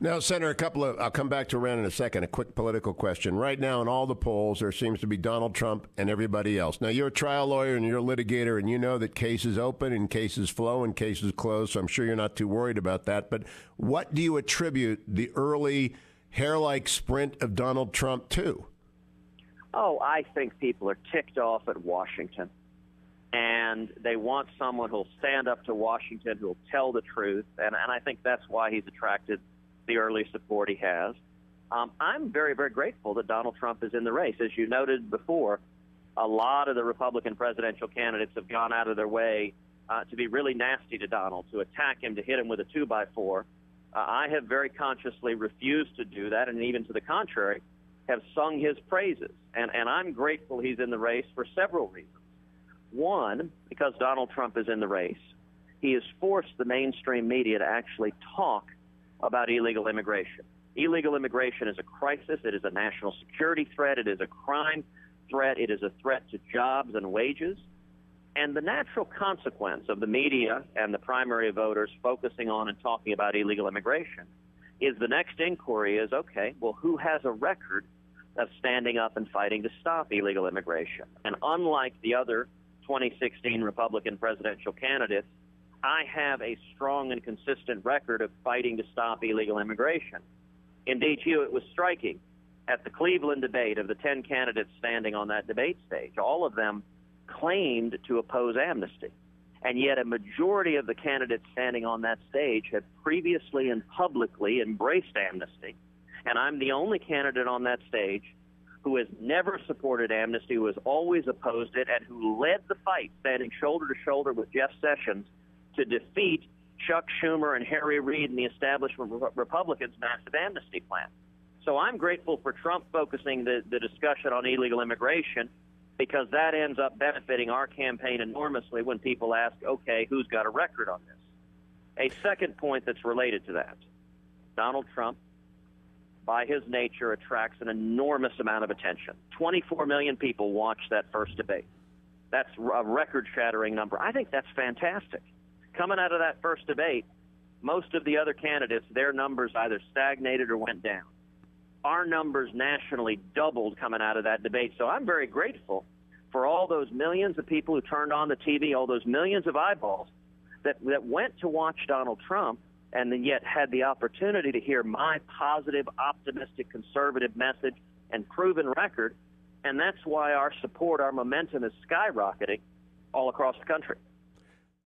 Now, Senator, I'll come back to Iran in a second. A quick political question. Right now, in all the polls, there seems to be Donald Trump and everybody else. Now, you're a trial lawyer and you're a litigator, and you know that cases open and cases flow and cases close, so I'm sure you're not too worried about that. But what do you attribute the early hair-like sprint of Donald Trump to? Oh, I think people are ticked off at Washington, and they want someone who'll stand up to Washington, who'll tell the truth, and I think that's why he's attracted the early support he has. I'm very, very grateful that Donald Trump is in the race. As you noted before, a lot of the Republican presidential candidates have gone out of their way to be really nasty to Donald, to attack him, to hit him with a 2x4. I have very consciously refused to do that, and even to the contrary, have sung his praises. And I'm grateful he's in the race for several reasons. One, because Donald Trump is in the race, he has forced the mainstream media to actually talk about illegal immigration. Illegal immigration is a crisis. It is a national security threat. It is a crime threat. It is a threat to jobs and wages. And the natural consequence of the media and the primary voters focusing on and talking about illegal immigration is the next inquiry is, okay, well, who has a record of standing up and fighting to stop illegal immigration? And unlike the other 2016 Republican presidential candidates, I have a strong and consistent record of fighting to stop illegal immigration. Indeed, Hewitt was striking at the Cleveland debate of the 10 candidates standing on that debate stage. All of them claimed to oppose amnesty, and yet a majority of the candidates standing on that stage had previously and publicly embraced amnesty, and I'm the only candidate on that stage who has never supported amnesty, who has always opposed it, and who led the fight, standing shoulder to shoulder with Jeff Sessions, to defeat Chuck Schumer and Harry Reid and the establishment Republicans' massive amnesty plan. So I'm grateful for Trump focusing the discussion on illegal immigration, because that ends up benefiting our campaign enormously when people ask, okay, who's got a record on this? A second point that's related to that, Donald Trump, by his nature, attracts an enormous amount of attention. 24 million people watched that first debate. That's a record-shattering number. I think that's fantastic. Coming out of that first debate, most of the other candidates, their numbers either stagnated or went down. Our numbers nationally doubled coming out of that debate. So I'm very grateful for all those millions of people who turned on the TV, all those millions of eyeballs that went to watch Donald Trump and then yet had the opportunity to hear my positive, optimistic, conservative message and proven record. And that's why our support, our momentum is skyrocketing all across the country.